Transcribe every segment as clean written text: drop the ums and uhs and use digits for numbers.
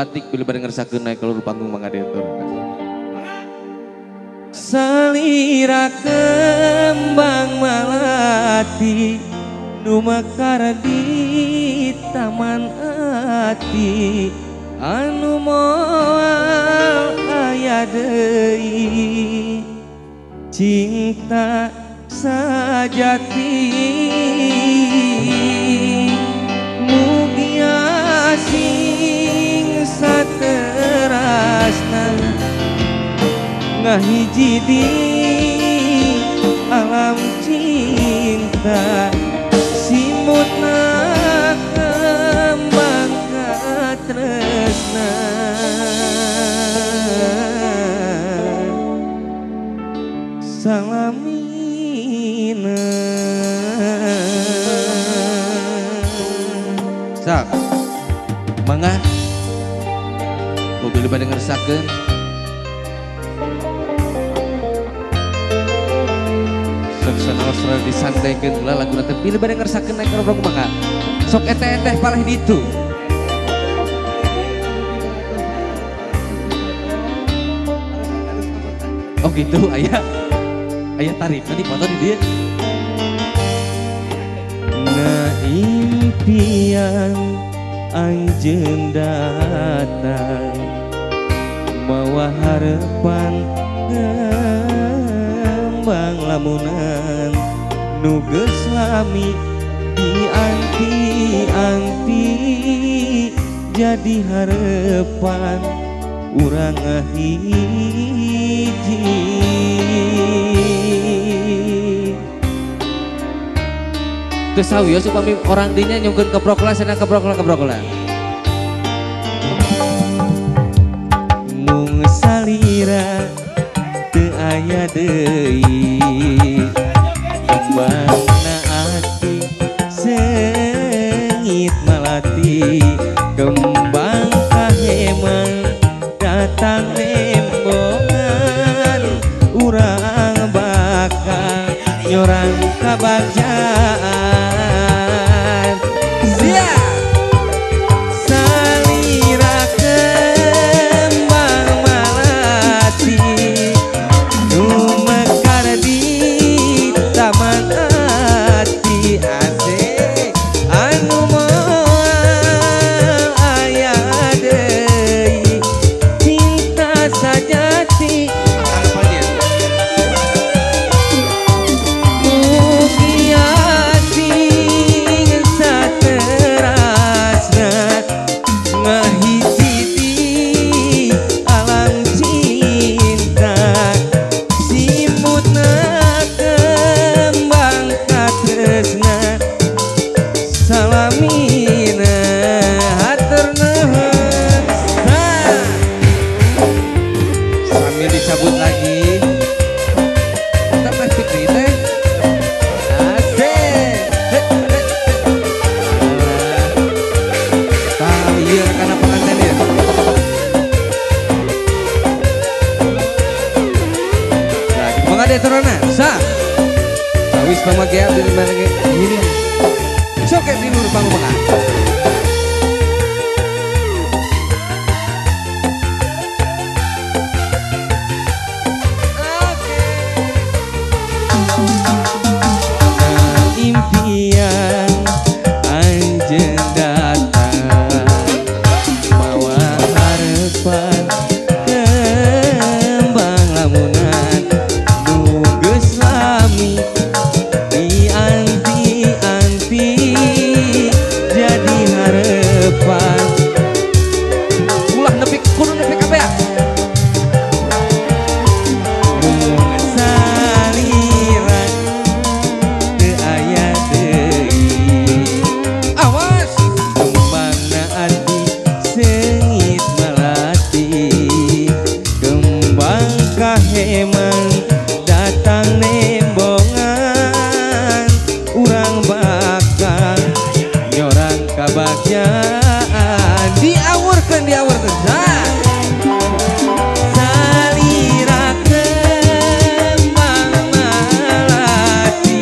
batik bila pada ngersakeun naik keluar panggung mangga diatur. Salira kembang melati nu mekar di taman ati anu moal aya deui cinta sajati mugia sing saterasna ngahiji di alam cinta simutna kembang katresna salamina Sak mangga mobil pada ngersakeun Australia disandaikan lah lagu nanti pilih pada ngersakeun naik kerobong mangga sok eteh parah ditu oh gitu ayah tarif tadi foto di dia na impian anjeun datang mawa harapan kembang lamunan nu geus lami dianti-anti jadi harapan urang hiji teu sawios upami orang dinya nyungkeun keprokla cenah keprokla mung salira teu aya deui kembangna ati sengit malati kembang kahemang datang nembongan urang bakal nyorang kabagjaan siap salira kembang malati nu mekar di taman ati asik anu moal aya deui cinta sajati mugia sing saterasna ngahiji di alam cinta simutna kembang katresna salamina hatur nuhun sambil dicabut lagi kita plastik nih teh tahu iya karena pengantin ya lagi pengadil turana sawis pamagea dari mana gini soket di luar panggung mana impian anjeun datang mawa harapan kembang lamunan nu geus lami dianti-anti jadi harapan ulah nepi kudu nepi kabeh mung salira teu aya deui awas kembangna ati sengit melati kembang kahemang datang nembongan urang bakal nyorang kabagjaan diawurkeun salira kembang melati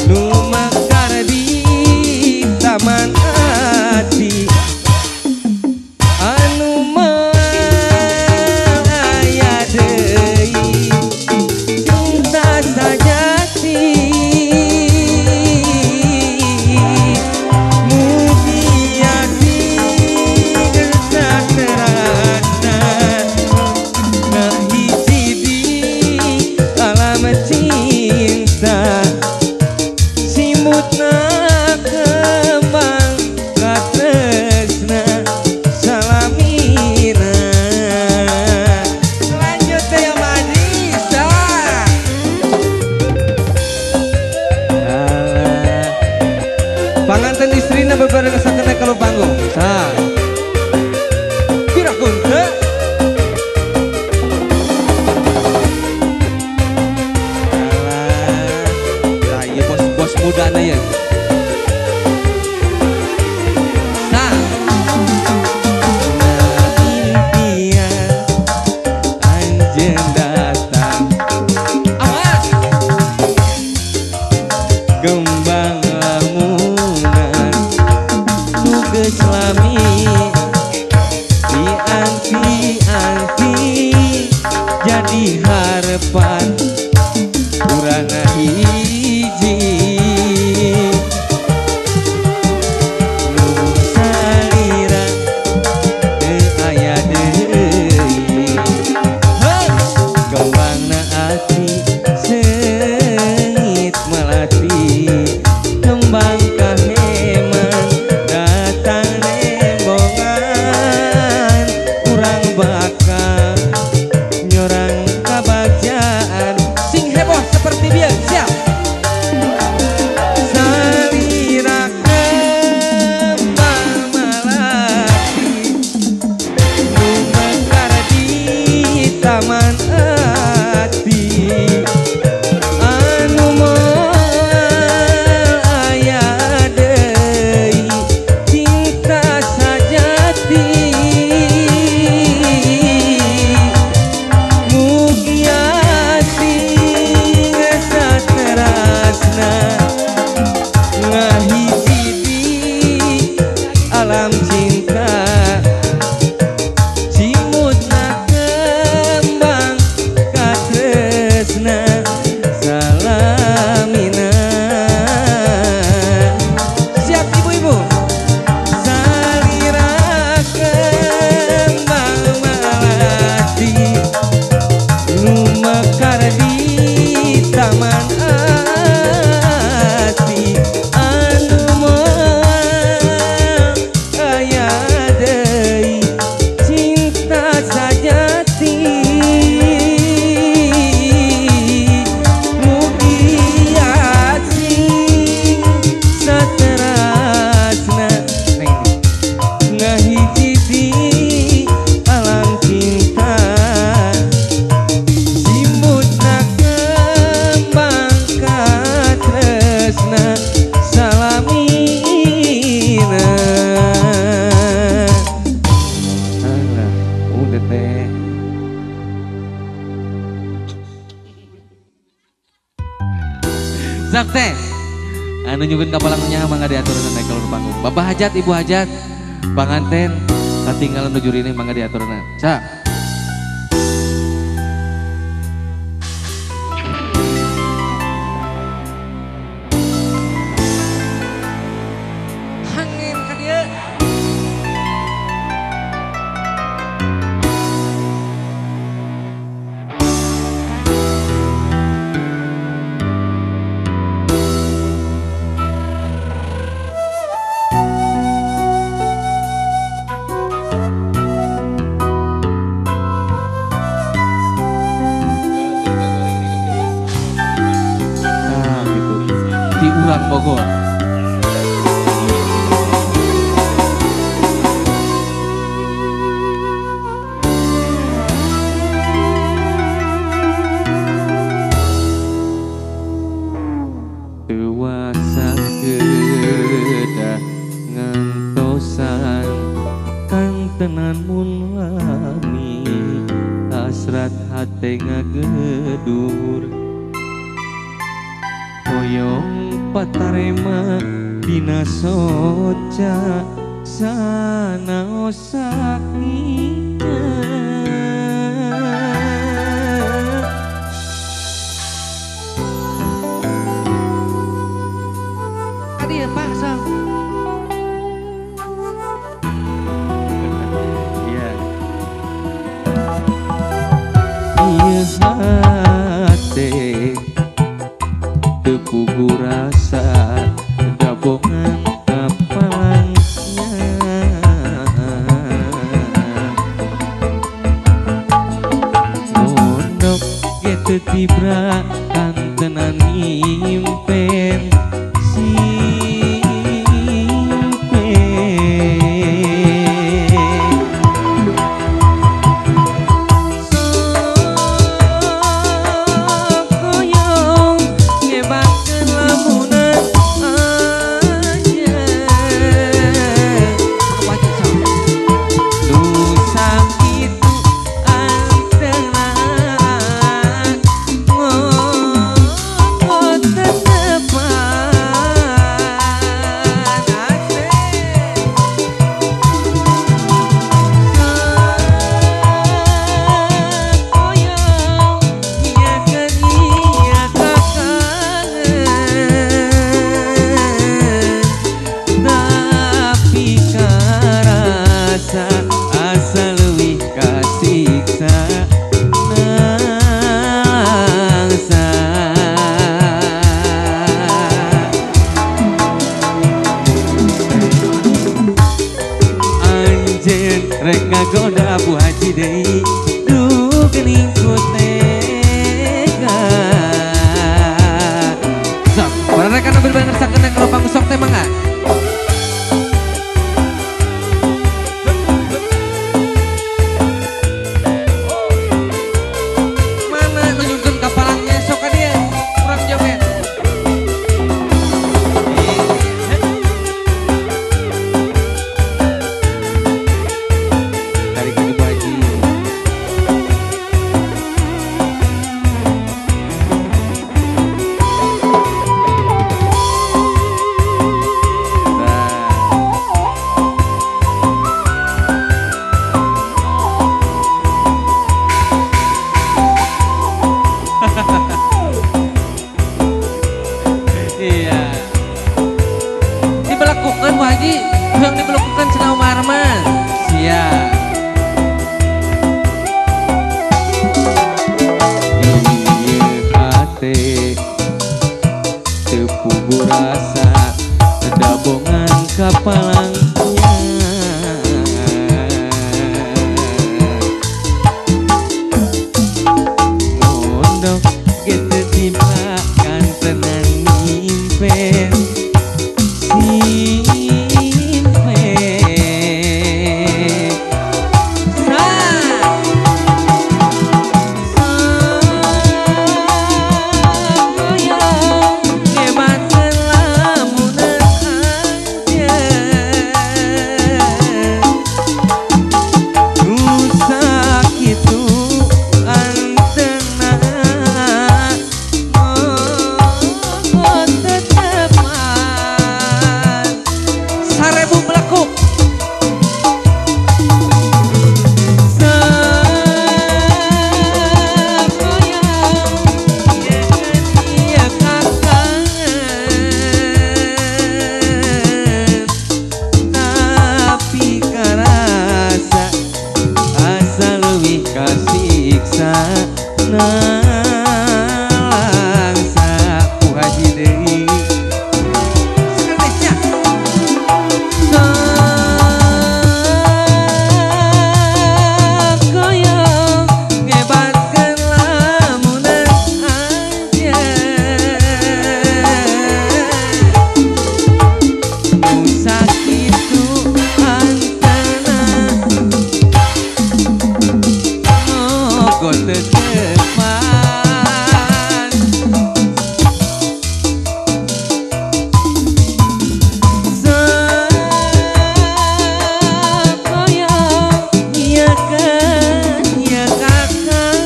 nu mekar di taman ati jeung datang. Awas. Gembang lamunan nu geus lami dianti-anti jadi harapan urang hiji nu salira teu aya deui gembangna ati seungit melati kembang kaheman datang nembongan urang bakal nyorang kabagjaan Sing heboh seperti biar siap. salira kembang melati nu mekar di taman ati anu moal aya deui cinta sajati mugia sing saterasna ngahiji di alam cinta cimutna kembang katresna salamina Siap ibu-ibu. salira kembang melati nu mekar di taman ati anu moal aya deui cinta sajati mugia sing saterasna ngahiji di alam cinta simutna kembang katresna salamina. Alah, udah teh. Zakte. Anu nyugun kapalangunya mangga diaturna naik ke panggung. Bapak hajat, ibu hajat, panganten katinggalan nuju ini mangga diaturna. Sa. Angin ka dieu. Nah, gitu. Di Urang Bogor. Dewasa kedah ngantosan kang tenan mun lami hasrat hate ngagedur hoyong patarema dina soca sanaos sakitna Adi ya Pak Sam. iya ieu hate teu pugu rasa gabongan kapalangnya mondok ge teu tibra kantenan nyimpen nalangsa ku haji deui Indonesia. sakaya ngebatkeun lamunan anjeun nu sakitu antena mogo teu tepan sakaya ieu kan ieu kakan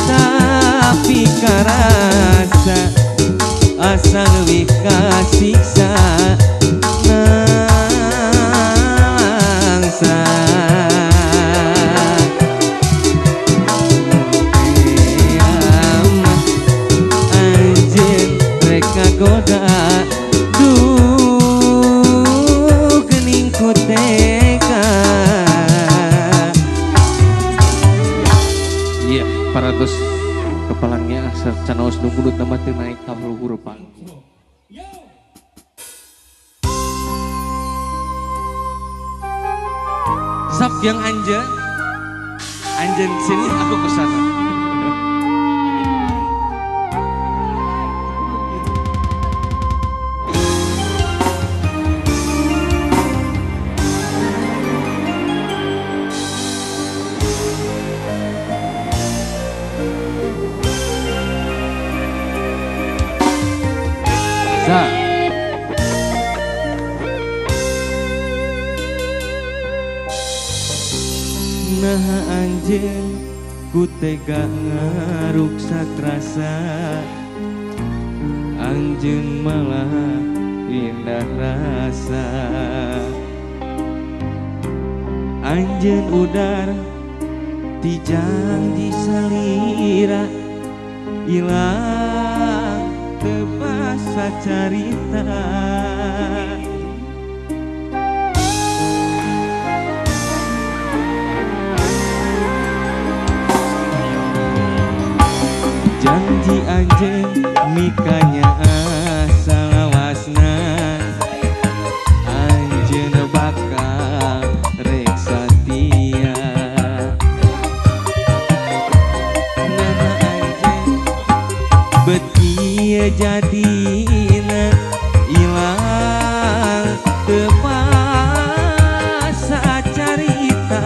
tapi karasa asa leuwih kasiksa nangsa amat anjeun rek kagoda duh geuning ku teka. Iya, 400 kepalangnya canaos nu mulut nama teu naik ka luhur panggung. Sap yang anjeun sini aku kesana. Sa. Nah anjeun ku tega ngaruksak rasa anjeun malah pindah rasa anjeun udar tijang disalira ilang teu basa carita janji anjeun mikanya salawasna anjeun bakal rek satia nama anjeun beuti jadina ilang teu basa carita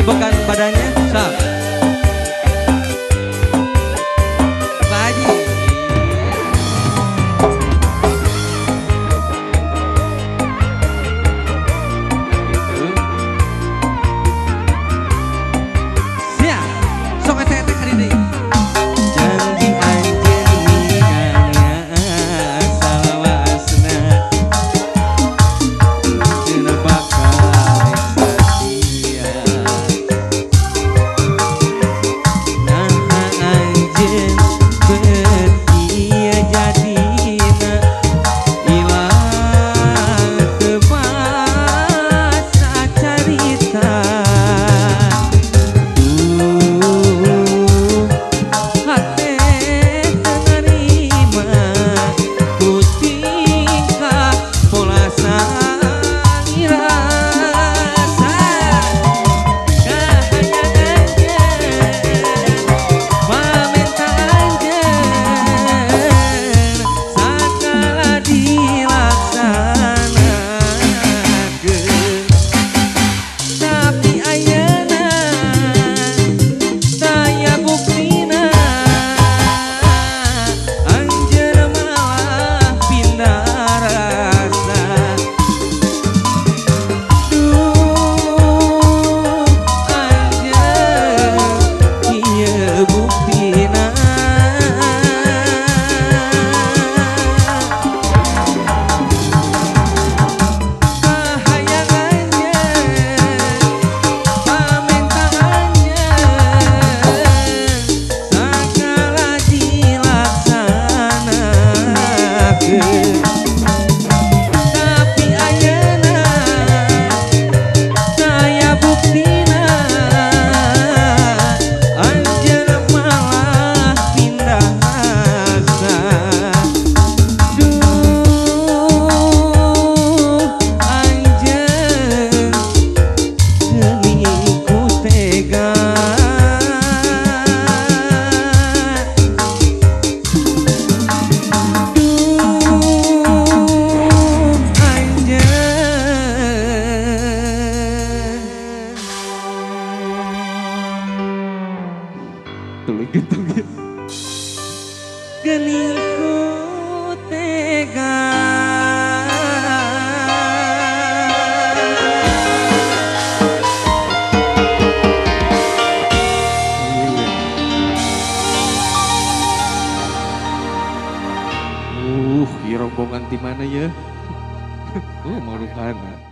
Bekan badannya, sah. Pak Haji. Siap, sok etek hari ini. Janji anjeun mikanya salawasna cenah bakal satia tuh gitu. Geningku tega Kira rombongan di mana ya? Mau lupa.